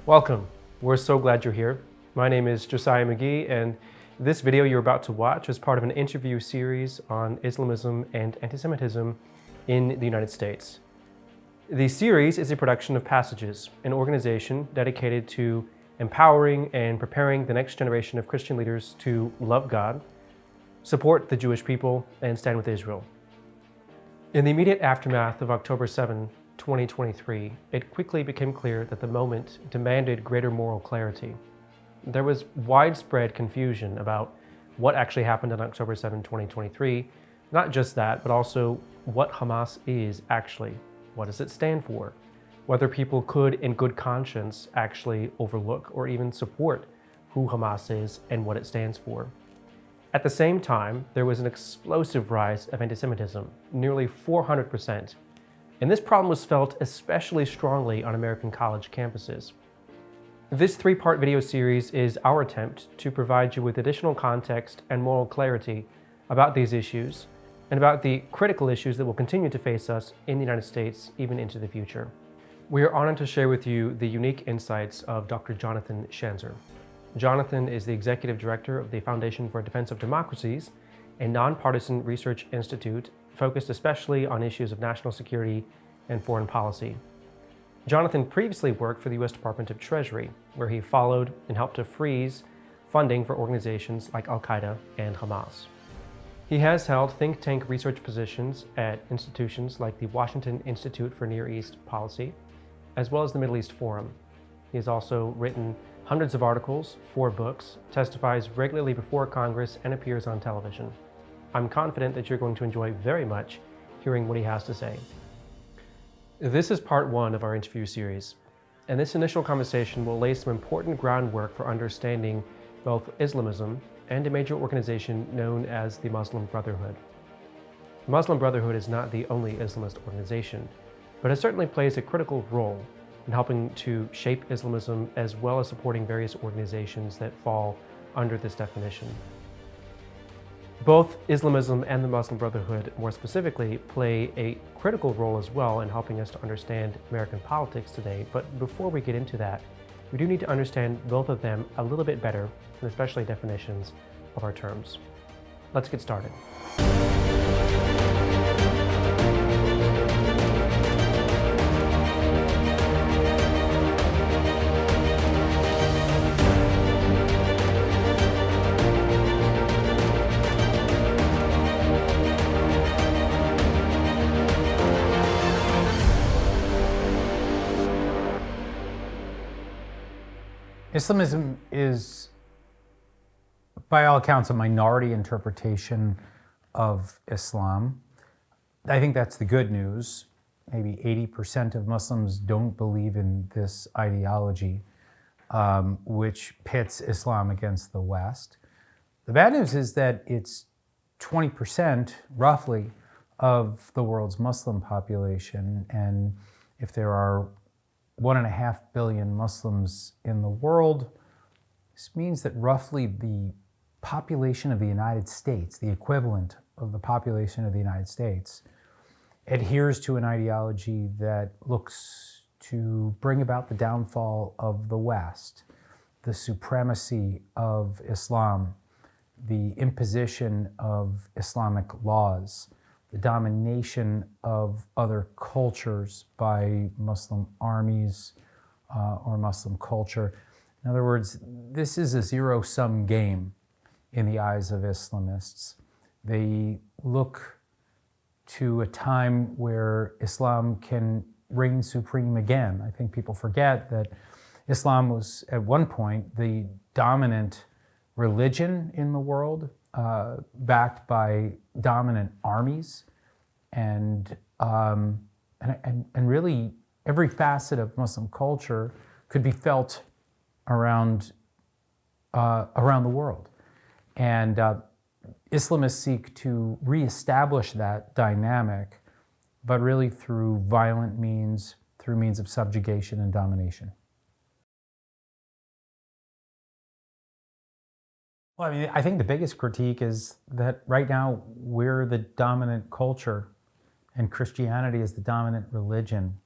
Welcome. We're so glad you're here. My name is Josiah McGee, and this video you're about to watch is part of an interview series on Islamism and Antisemitism in the United States. The series is a production of Passages, an organization dedicated to empowering and preparing the next generation of Christian leaders to love God, support the Jewish people, and stand with Israel. In the immediate aftermath of October 7, 2023, it quickly became clear that the moment demanded greater moral clarity. There was widespread confusion about what actually happened on October 7, 2023. Not just that, but also what Hamas is actually. What does it stand for? Whether people could, in good conscience, actually overlook or even support who Hamas is and what it stands for. At the same time, there was an explosive rise of antisemitism, nearly 400%. And this problem was felt especially strongly on American college campuses. This three-part video series is our attempt to provide you with additional context and moral clarity about these issues and about the critical issues that will continue to face us in the United States even into the future. We are honored to share with you the unique insights of Dr. Jonathan Schanzer. Jonathan is the Executive Director of the Foundation for Defense of Democracies, a nonpartisan research institute focused especially on issues of national security and foreign policy. Jonathan previously worked for the U.S. Department of Treasury, where he followed and helped to freeze funding for organizations like Al-Qaeda and Hamas. He has held think tank research positions at institutions like the Washington Institute for Near East Policy, as well as the Middle East Forum. He has also written hundreds of articles, 4 books, testifies regularly before Congress, and appears on television. I'm confident that you're going to enjoy very much hearing what he has to say. This is part 1 of our interview series, and this initial conversation will lay some important groundwork for understanding both Islamism and a major organization known as the Muslim Brotherhood. The Muslim Brotherhood is not the only Islamist organization, but it certainly plays a critical role in helping to shape Islamism as well as supporting various organizations that fall under this definition. Both Islamism and the Muslim Brotherhood, more specifically, play a critical role as well in helping us to understand American politics today. But before we get into that, we do need to understand both of them a little bit better, and especially definitions of our terms. Let's get started. Islamism is, by all accounts, a minority interpretation of Islam. I think that's the good news. Maybe 80% of Muslims don't believe in this ideology, which pits Islam against the West. The bad news is that it's 20%, roughly, of the world's Muslim population. And if there are 1.5 billion Muslims in the world, this means that roughly the population of the United States, the equivalent of the population of the United States, adheres to an ideology that looks to bring about the downfall of the West, the supremacy of Islam, the imposition of Islamic laws, the domination of other cultures by Muslim armies or Muslim culture. In other words, this is a zero-sum game in the eyes of Islamists. They look to a time where Islam can reign supreme again. I think people forget that Islam was at one point the dominant religion in the world, backed by dominant armies, and really every facet of Muslim culture could be felt around the world. And Islamists seek to reestablish that dynamic, but really through violent means, through means of subjugation and domination. Well, I mean, I think the biggest critique is that right now we're the dominant culture and Christianity is the dominant religion.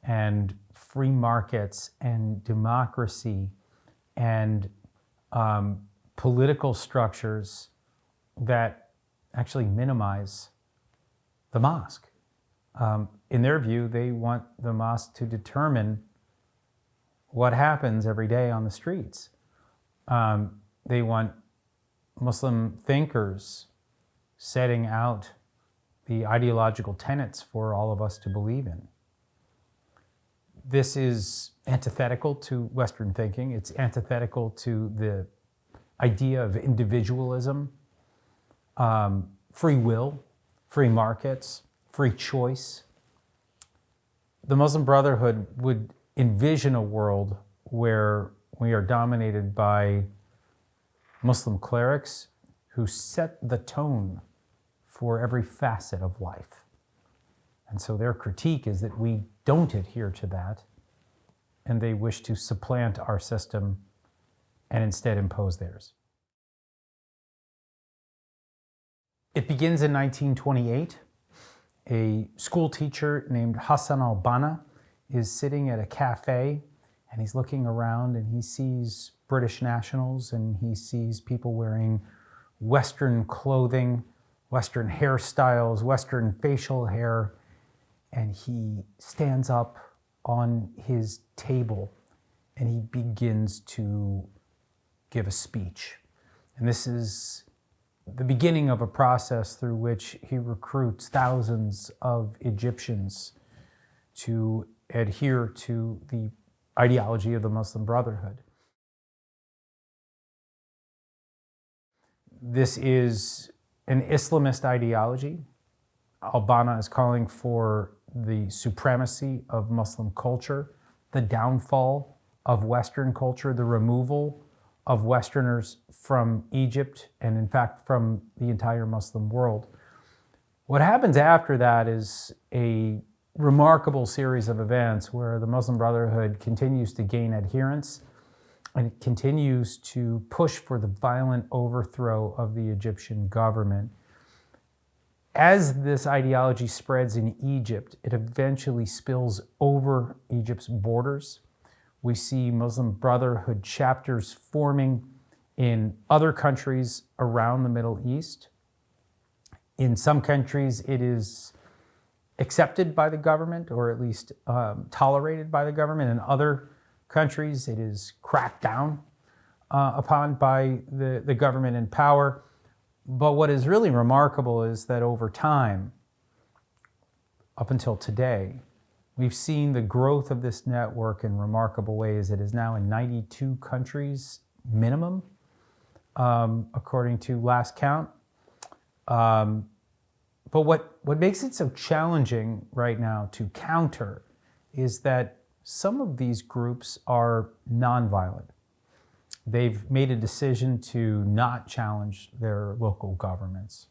and free markets and democracy and political structures that actually minimize the mosque. In their view, they want the mosque to determine what happens every day on the streets. They want Muslim thinkers setting out the ideological tenets for all of us to believe in. This is antithetical to Western thinking. It's antithetical to the idea of individualism, free will, free markets, free choice. The Muslim Brotherhood would envision a world where we are dominated by Muslim clerics who set the tone for every facet of life. And so their critique is that we don't adhere to that, and they wish to supplant our system and instead impose theirs. It begins in 1928. A school teacher named Hassan al-Banna is sitting at a cafe, and he's looking around and he sees British nationals and he sees people wearing Western clothing, Western hairstyles, Western facial hair, and he stands up on his table and he begins to give a speech. And this is the beginning of a process through which he recruits thousands of Egyptians to adhere to the ideology of the Muslim Brotherhood. This is an Islamist ideology. Al-Banna is calling for the supremacy of Muslim culture, the downfall of Western culture, the removal of Westerners from Egypt, and in fact from the entire Muslim world. What happens after that is a remarkable series of events where the Muslim Brotherhood continues to gain adherents and it continues to push for the violent overthrow of the Egyptian government. As this ideology spreads in Egypt, it eventually spills over Egypt's borders. We see Muslim Brotherhood chapters forming in other countries around the Middle East. In some countries, it is accepted by the government, or at least tolerated by the government. In other countries, it is cracked down upon by the government in power. But what is really remarkable is that over time, up until today, we've seen the growth of this network in remarkable ways. It is now in 92 countries minimum, according to last count. But what makes it so challenging right now to counter is that some of these groups are nonviolent. They've made a decision to not challenge their local governments.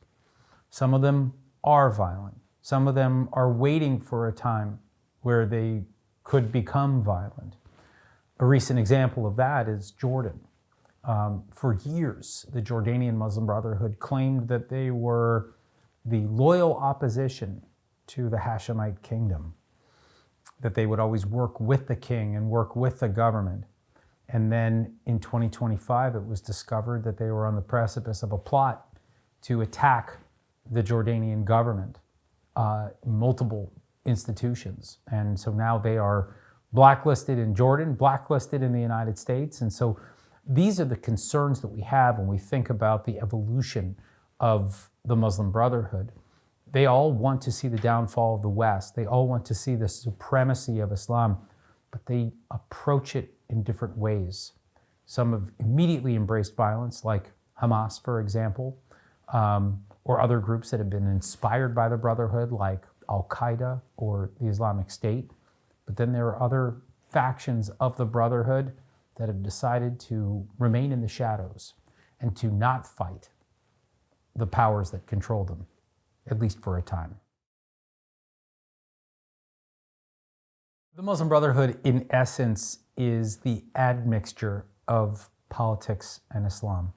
Some of them are violent. Some of them are waiting for a time where they could become violent. A recent example of that is Jordan. For years, the Jordanian Muslim Brotherhood claimed that they were the loyal opposition to the Hashemite kingdom, that they would always work with the king and work with the government. And then in 2025, it was discovered that they were on the precipice of a plot to attack the Jordanian government, multiple institutions. And so now they are blacklisted in Jordan, blacklisted in the United States. And so these are the concerns that we have when we think about the evolution of the Muslim Brotherhood. They all want to see the downfall of the West. They all want to see the supremacy of Islam, but they approach it in different ways. Some have immediately embraced violence, like Hamas, for example, or other groups that have been inspired by the Brotherhood, like Al-Qaeda or the Islamic State. But then there are other factions of the Brotherhood that have decided to remain in the shadows and to not fight the powers that control them, at least for a time. The Muslim Brotherhood, in essence, is the admixture of politics and Islam.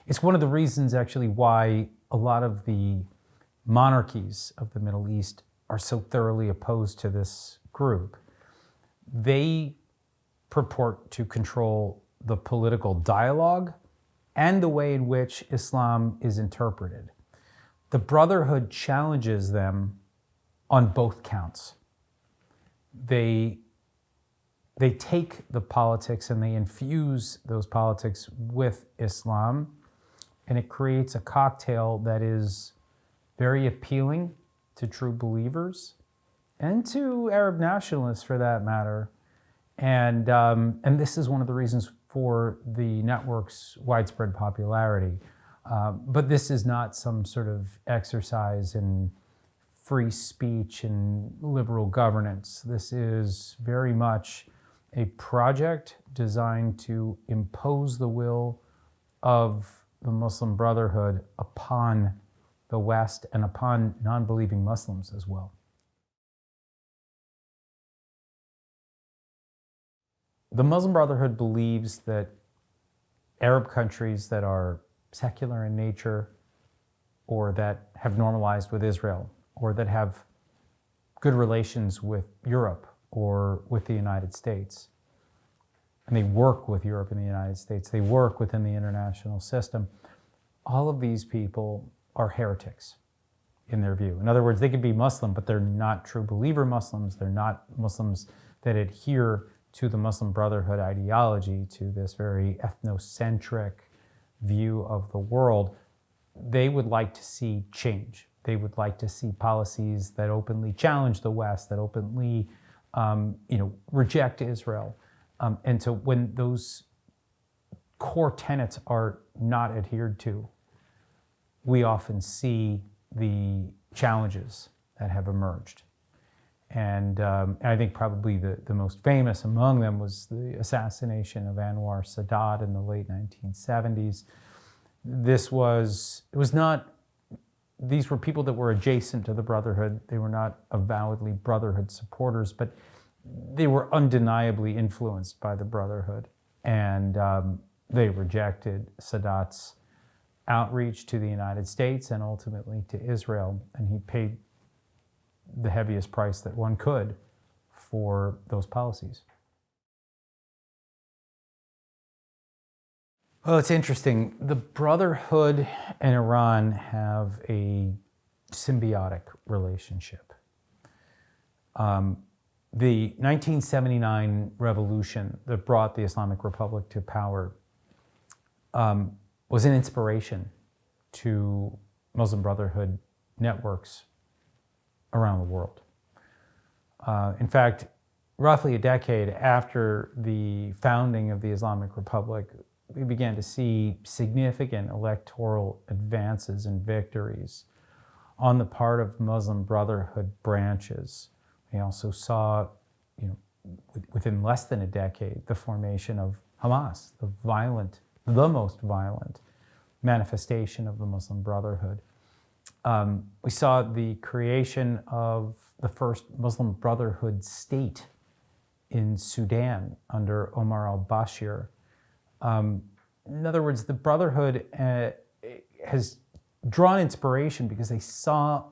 It's one of the reasons, actually, why a lot of the monarchies of the Middle East are so thoroughly opposed to this group. They purport to control the political dialogue and the way in which Islam is interpreted. The Brotherhood challenges them on both counts. They take the politics and they infuse those politics with Islam, and it creates a cocktail that is very appealing to true believers and to Arab nationalists, for that matter. And this is one of the reasons for the network's widespread popularity. But this is not some sort of exercise in free speech and liberal governance. This is very much a project designed to impose the will of the Muslim Brotherhood upon the West and upon non-believing Muslims as well. The Muslim Brotherhood believes that Arab countries that are secular in nature, or that have normalized with Israel, or that have good relations with Europe or with the United States, and they work with Europe and the United States, they work within the international system, all of these people are heretics in their view. In other words, they could be Muslim, but they're not true believer Muslims. They're not Muslims that adhere to the Muslim Brotherhood ideology, to this very ethnocentric view of the world. They would like to see change. They would like to see policies that openly challenge the West, that openly reject Israel. And so when those core tenets are not adhered to, we often see the challenges that have emerged. And I think probably the most famous among them was the assassination of Anwar Sadat in the late 1970s. These were people that were adjacent to the Brotherhood. They were not avowedly Brotherhood supporters, but they were undeniably influenced by the Brotherhood. And they rejected Sadat's outreach to the United States and ultimately to Israel. And he paid the heaviest price that one could for those policies. Well, it's interesting. The Brotherhood and Iran have a symbiotic relationship. The 1979 revolution that brought the Islamic Republic to power was an inspiration to Muslim Brotherhood networks around the world. In fact, roughly a decade after the founding of the Islamic Republic, we began to see significant electoral advances and victories on the part of Muslim Brotherhood branches. We also saw, within less than a decade, the formation of Hamas, the most violent manifestation of the Muslim Brotherhood. We saw the creation of the first Muslim Brotherhood state in Sudan under Omar al-Bashir. In other words, the Brotherhood has drawn inspiration because they saw,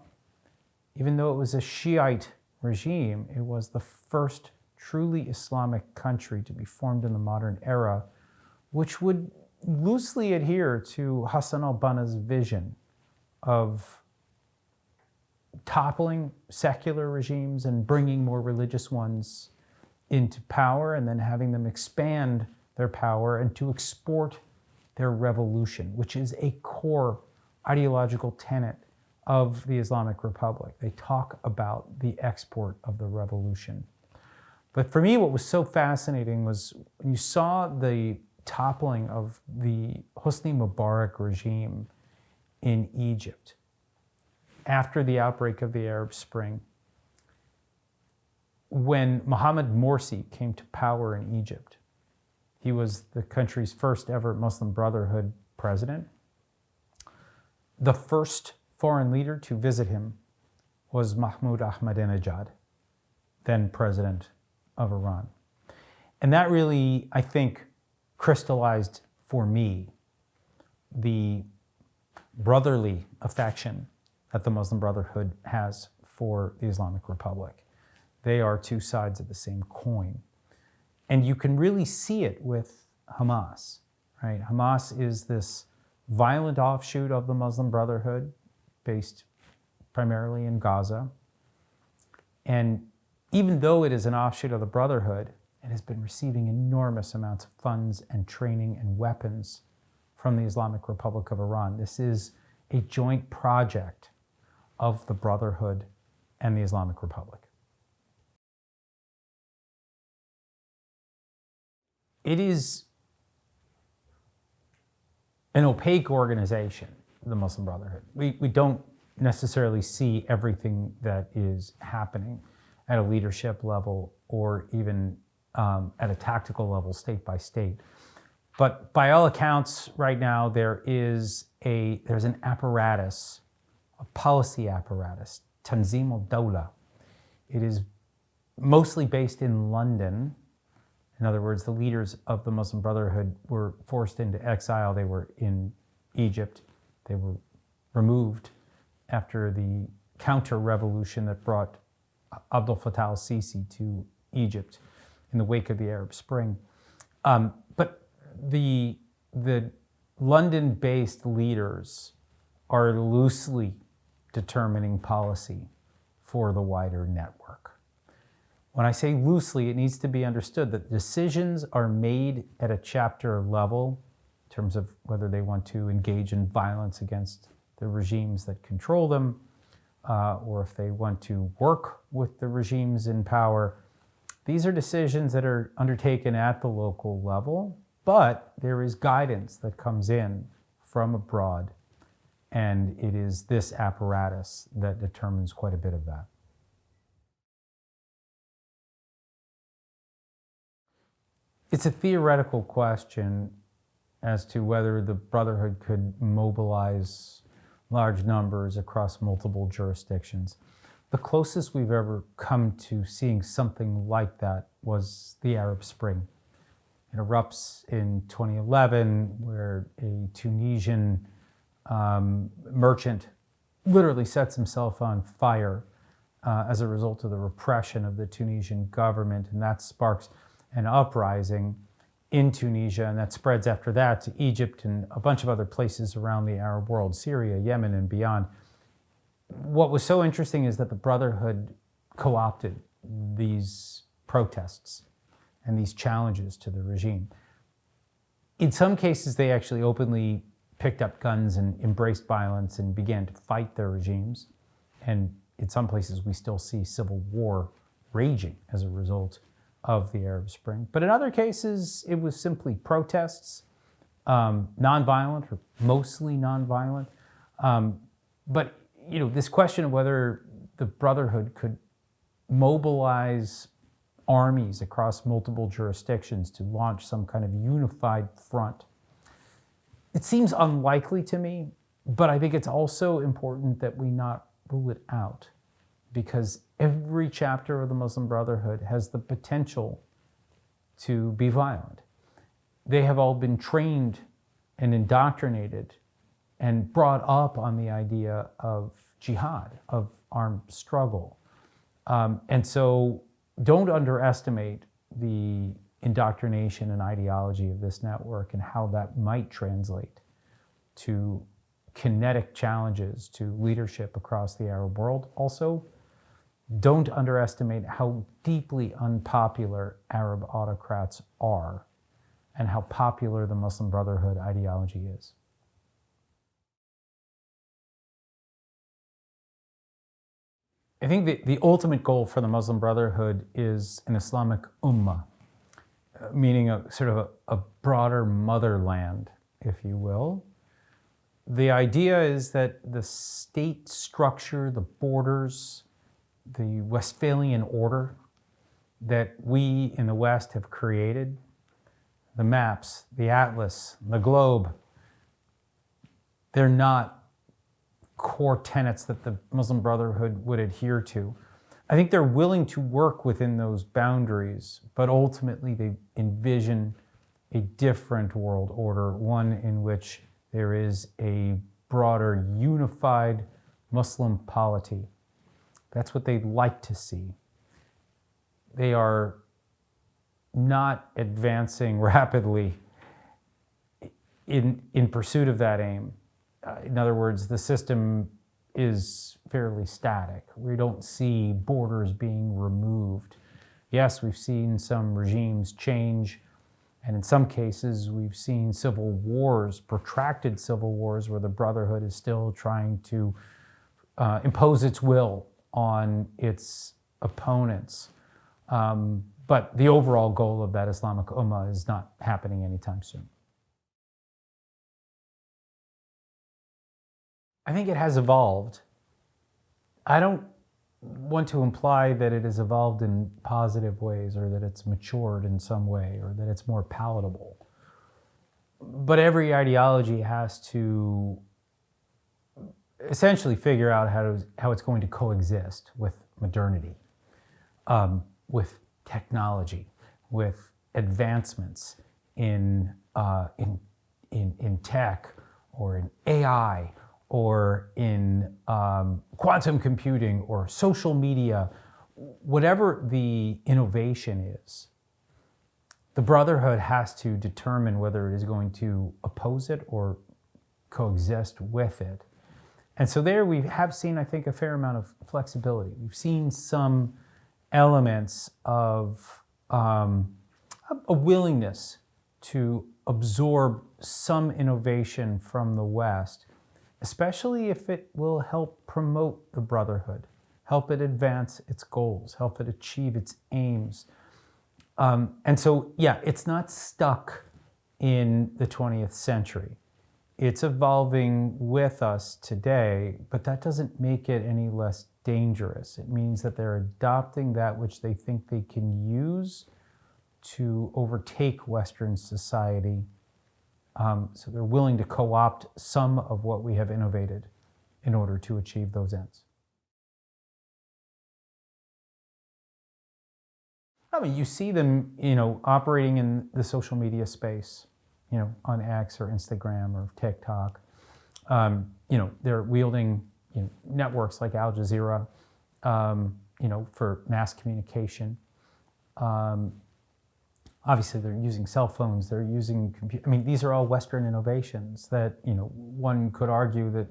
even though it was a Shiite regime, it was the first truly Islamic country to be formed in the modern era, which would loosely adhere to Hassan al-Banna's vision of toppling secular regimes and bringing more religious ones into power, and then having them expand their power and to export their revolution, which is a core ideological tenet of the Islamic Republic. They talk about the export of the revolution. But for me, what was so fascinating was when you saw the toppling of the Hosni Mubarak regime in Egypt after the outbreak of the Arab Spring. When Mohammed Morsi came to power in Egypt, he was the country's first ever Muslim Brotherhood president. The first foreign leader to visit him was Mahmoud Ahmadinejad, then president of Iran. And that really, I think, crystallized for me the brotherly affection that the Muslim Brotherhood has for the Islamic Republic. They are two sides of the same coin. And you can really see it with Hamas, right? Hamas is this violent offshoot of the Muslim Brotherhood based primarily in Gaza. And even though it is an offshoot of the Brotherhood, it has been receiving enormous amounts of funds and training and weapons from the Islamic Republic of Iran. This is a joint project of the Brotherhood and the Islamic Republic. It is an opaque organization, the Muslim Brotherhood. We don't necessarily see everything that is happening at a leadership level or even at a tactical level, state by state. But by all accounts, right now there's an apparatus, a policy apparatus, Tanzim al-Dawla. It is mostly based in London. In other words, the leaders of the Muslim Brotherhood were forced into exile. They were in Egypt. They were removed after the counter-revolution that brought Abdel Fattah al-Sisi to Egypt in the wake of the Arab Spring. But the London-based leaders are loosely determining policy for the wider network. When I say loosely, it needs to be understood that decisions are made at a chapter level in terms of whether they want to engage in violence against the regimes that control them, or if they want to work with the regimes in power. These are decisions that are undertaken at the local level, but there is guidance that comes in from abroad, and it is this apparatus that determines quite a bit of that. It's a theoretical question as to whether the Brotherhood could mobilize large numbers across multiple jurisdictions. The closest we've ever come to seeing something like that was the Arab Spring. It erupts in 2011, where a Tunisian merchant literally sets himself on fire as a result of the repression of the Tunisian government, and that sparks an uprising in Tunisia, and that spreads after that to Egypt and a bunch of other places around the Arab world, Syria, Yemen, and beyond. What was so interesting is that the Brotherhood co-opted these protests and these challenges to the regime. In some cases, they actually openly picked up guns and embraced violence and began to fight their regimes. And in some places, we still see civil war raging as a result of the Arab Spring. But in other cases, it was simply protests, nonviolent or mostly nonviolent. But this question of whether the Brotherhood could mobilize armies across multiple jurisdictions to launch some kind of unified front, it seems unlikely to me, but I think it's also important that we not rule it out, because every chapter of the Muslim Brotherhood has the potential to be violent. They have all been trained and indoctrinated and brought up on the idea of jihad, of armed struggle. And so don't underestimate the indoctrination and ideology of this network and how that might translate to kinetic challenges to leadership across the Arab world. Also, don't underestimate how deeply unpopular Arab autocrats are and how popular the Muslim Brotherhood ideology is. I think the ultimate goal for the Muslim Brotherhood is an Islamic ummah, meaning a broader motherland, if you will. The idea is that the state structure, the borders, the Westphalian order that we in the West have created, the maps, the atlas, the globe, they're not core tenets that the Muslim Brotherhood would adhere to. I think they're willing to work within those boundaries, but ultimately they envision a different world order, one in which there is a broader, unified Muslim polity. That's what they'd like to see. They are not advancing rapidly in pursuit of that aim. In other words, the system is fairly static. We don't see borders being removed. Yes, we've seen some regimes change, and in some cases we've seen civil wars, protracted civil wars, where the Brotherhood is still trying to impose its will on its opponents. But the overall goal of that Islamic Ummah is not happening anytime soon. I think it has evolved. I don't want to imply that it has evolved in positive ways, or that it's matured in some way, or that it's more palatable. But every ideology has to essentially figure out how it's going to coexist with modernity, with technology, with advancements in tech, or in AI, or in quantum computing, or social media. Whatever the innovation is, the Brotherhood has to determine whether it is going to oppose it or coexist with it. And so there we have seen, I think, a fair amount of flexibility. We've seen some elements of a willingness to absorb some innovation from the West, especially if it will help promote the Brotherhood, help it advance its goals, help it achieve its aims. And so, yeah, it's not stuck in the 20th century. It's evolving with us today, but that doesn't make it any less dangerous. It means that they're adopting that which they think they can use to overtake Western society. So they're willing to co-opt some of what we have innovated in order to achieve those ends. I mean, you see them, operating in the social media space, on X or Instagram or TikTok. They're wielding networks like Al Jazeera, for mass communication. Obviously, they're using cell phones, they're using computers. I mean, these are all Western innovations that, one could argue that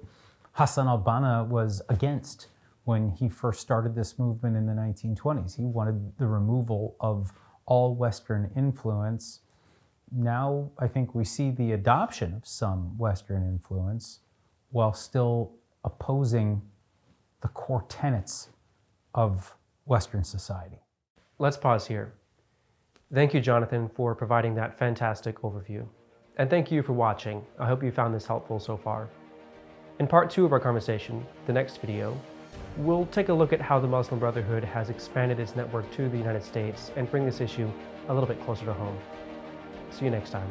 Hassan al-Banna was against when he first started this movement in the 1920s. He wanted the removal of all Western influence. Now, I think we see the adoption of some Western influence while still opposing the core tenets of Western society. Let's pause here. Thank you, Jonathan, for providing that fantastic overview. And thank you for watching. I hope you found this helpful so far. In part 2 of our conversation, the next video, we'll take a look at how the Muslim Brotherhood has expanded its network to the United States and bring this issue a little bit closer to home. See you next time.